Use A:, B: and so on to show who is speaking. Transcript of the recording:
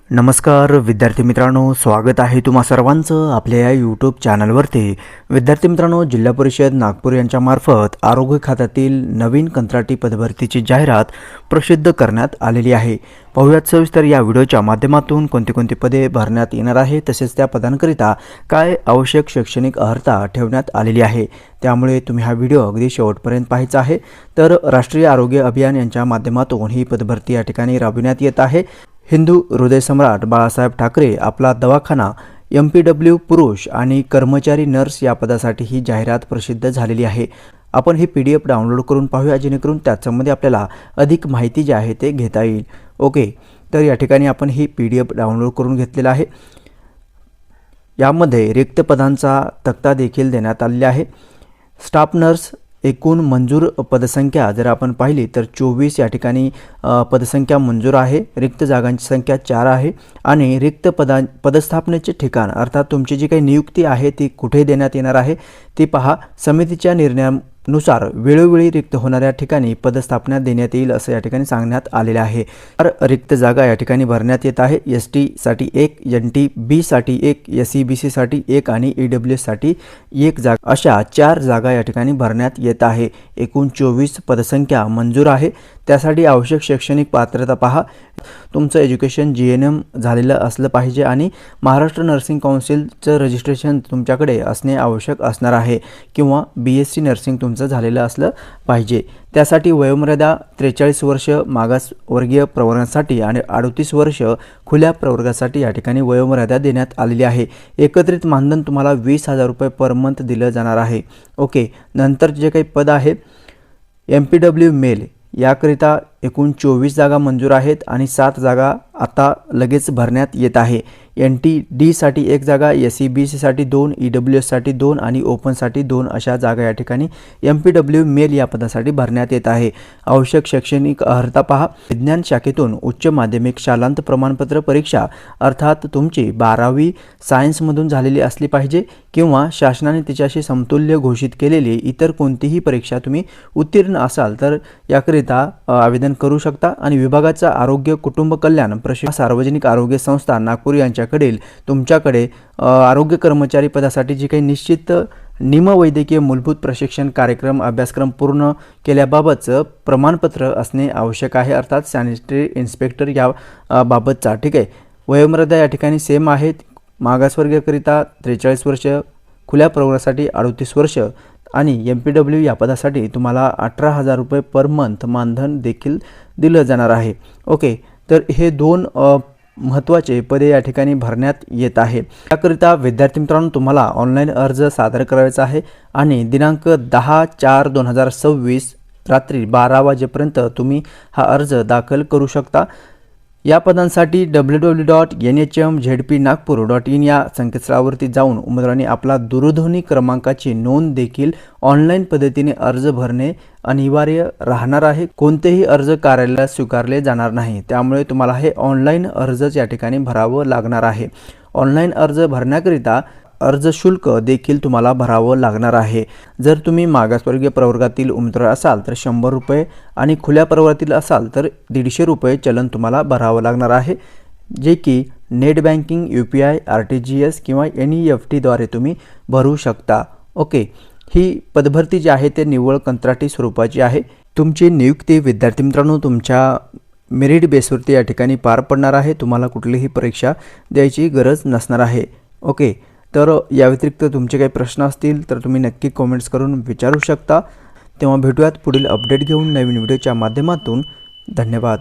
A: नमस्कार विद्यार्थी मित्रांनो, स्वागत आहे तुम्हा सर्वांचं आपल्या या यूट्यूब चॅनलवरती। विद्यार्थी मित्रांनो, जिल्हा परिषद नागपूर यांच्यामार्फत आरोग्य खात्यातील नवीन कंत्राटी पदभरतीची जाहिरात प्रसिद्ध करण्यात आलेली आहे। पाहूयात सविस्तर या व्हिडिओच्या माध्यमातून कोणती पदे भरण्यात येणार आहे, तसेच त्या पदांकरिता काय आवश्यक शैक्षणिक अर्हता ठेवण्यात आलेली आहे। त्यामुळे तुम्ही हा व्हिडिओ अगदी शेवटपर्यंत पाहायचा आहे। तर राष्ट्रीय आरोग्य अभियान यांच्या माध्यमातून ही पदभरती या ठिकाणी राबविण्यात येत आहे। हिंदू हृदय सम्राट बाळासाहेब ठाकरे आपला दवाखाना MPW पुरुष आणि कर्मचारी नर्स या पदासाठी ही जाहिरात प्रसिद्ध झालेली आहे। आपण ही PDF डाउनलोड करून पाहूया, जेणेकरून त्याच्यामध्ये आपल्याला अधिक माहिती जी आहे ते घेता येईल। ओके, तर या ठिकाणी आपण ही PDF डाउनलोड करून घेतलेला आहे। यामध्ये रिक्त पदांचा तक्ता देखील देण्यात आलेला आहे। स्टाफ नर्स एकूण मंजूर पदसंख्या जर आपण पाहिली तर 24 या ठिकाणी पदसंख्या मंजूर आहे। रिक्त जागांची संख्या 4 आहे आणि रिक्त पदस्थापनेचे ठिकाण अर्थात तुमची जी काही नियुक्ती आहे ती कुठे देण्यात येणार आहे ती पहा। समितीच्या निर्णयानुसार वेळोवेळी रिक्त होणाऱ्या ठिकाणी पदस्थापना देण्यात येईल असं या ठिकाणी सांगण्यात आलेले आहे। तर रिक्त जागा या ठिकाणी भरण्यात येत आहे। ST साठी 1, NTB साठी 1, SEBC साठी 1 आणि EWS साठी 1 जागा, अशा 4 जागा या ठिकाणी भरण्यात येत आहे। एकूण 24 पदसंख्या मंजूर आहे। त्यासाठी आवश्यक शैक्षणिक पात्रता पहा। तुमचं एज्युकेशन GNM झालेलं असलं पाहिजे आणि महाराष्ट्र नर्सिंग काउन्सिलचं रजिस्ट्रेशन तुमच्याकडे असणे आवश्यक असणार आहे किंवा BSc नर्सिंग तुमचं झालेलं असलं पाहिजे। त्यासाठी वयोमर्यादा 43 वर्ष मागासवर्गीय प्रवर्गासाठी आणि 38 वर्ष खुल्या प्रवर्गासाठी या ठिकाणी वयोमर्यादा देण्यात आलेली आहे। एकत्रित मानधन तुम्हाला 20,000 रुपये पर मंथ दिलं जाणार आहे। ओके, नंतर जे काही पद आहे MPW मेल याकरिता एकूण 24 जागा मंजूर आहेत आणि 7 जागा आता लगेच भरण्यात येत आहे। NTD साठी 1 जागा, SEBC साठी 2, EWS साठी 2 आणि ओपन साठी 2 अशा जागा या ठिकाणी MPW मेल या पदासाठी भरण्यात येत आहे। आवश्यक शैक्षणिक अर्हता पहा। विज्ञान शाखेतून उच्च माध्यमिक शालांत प्रमाणपत्र परीक्षा अर्थात तुमची 12वी सायन्समधून झालेली असली पाहिजे किंवा शासनाने तिच्याशी समतुल्य घोषित केलेली इतर कोणतीही परीक्षा तुम्ही उत्तीर्ण असाल तर याकरिता आवेदन करू शकता। आणि विभागाचा आरोग्य कुटुंब कल्याण प्रशिक्षण सार्वजनिक आरोग्य संस्था नागपूर यांच्याकडील तुमच्याकडे आरोग्य कर्मचारी पदासाठी जी काही निश्चित निमवैद्यकीय मूलभूत प्रशिक्षण कार्यक्रम अभ्यासक्रम पूर्ण केल्याबाबतचं प्रमाणपत्र असणे आवश्यक आहे, अर्थात सॅनिटरी इन्स्पेक्टर या बाबतचा। ठीक आहे, वयोमर्यादा या ठिकाणी सेम आहेत। मागासवर्गीयकरिता 43 वर्ष, खुल्या प्रवर्गासाठी 38 वर्ष आणि MPW या पदासाठी तुम्हाला 18,000 रुपये पर मंथ मानधन देखील दिलं जाणार आहे। ओके, तर हे 2 महत्त्वाचे पदे या ठिकाणी भरण्यात येत आहे। त्याकरिता विद्यार्थी मित्रांनो, तुम्हाला ऑनलाईन अर्ज सादर करायचा आहे आणि दिनांक 10/4/2026 रात्री 12 वाजेपर्यंत तुम्ही हा अर्ज दाखल करू शकता। या पदांसाठी www.nhmzpnagpur.in या संकेतस्थळावरती जाऊन उमेदवारांनी आपला दूरध्वनी क्रमांकाची नोंद देखील ऑनलाईन पद्धतीने अर्ज भरणे अनिवार्य राहणार आहे। कोणतेही अर्ज कार्यालयात स्वीकारले जाणार नाही, त्यामुळे तुम्हाला हे ऑनलाईन अर्जच या ठिकाणी भरावं लागणार आहे। ऑनलाईन अर्ज भरण्याकरिता अर्ज शुल्क देखील तुम्हाला भरावं लागणार आहे। जर तुम्ही मागासवर्गीय प्रवर्गातील उमेदवार असाल तर 100 रुपये आणि खुल्या प्रवर्गातील असाल तर 150 रुपये चलन तुम्हाला भरावं लागणार आहे, जे की नेट बँकिंग, UPI, RTGS किंवा NEFT द्वारे तुम्ही भरू शकता। ओके, ही पदभरती जी आहे ते निव्वळ कंत्राटी स्वरूपाची आहे। तुमची नियुक्ती विद्यार्थी मित्रांनो तुमच्या मेरिट बेसवरती या ठिकाणी पार पडणार आहे। तुम्हाला कुठलीही परीक्षा द्यायची गरज नसणार आहे। ओके, तर या व्यतिरिक्त तुमचे काही प्रश्न असतील तर तुम्ही नक्की कमेंट्स करून विचारू शकता। तेव्हा भेटूयात पुढील अपडेट घेऊन नवीन व्हिडिओच्या माध्यमातून। धन्यवाद।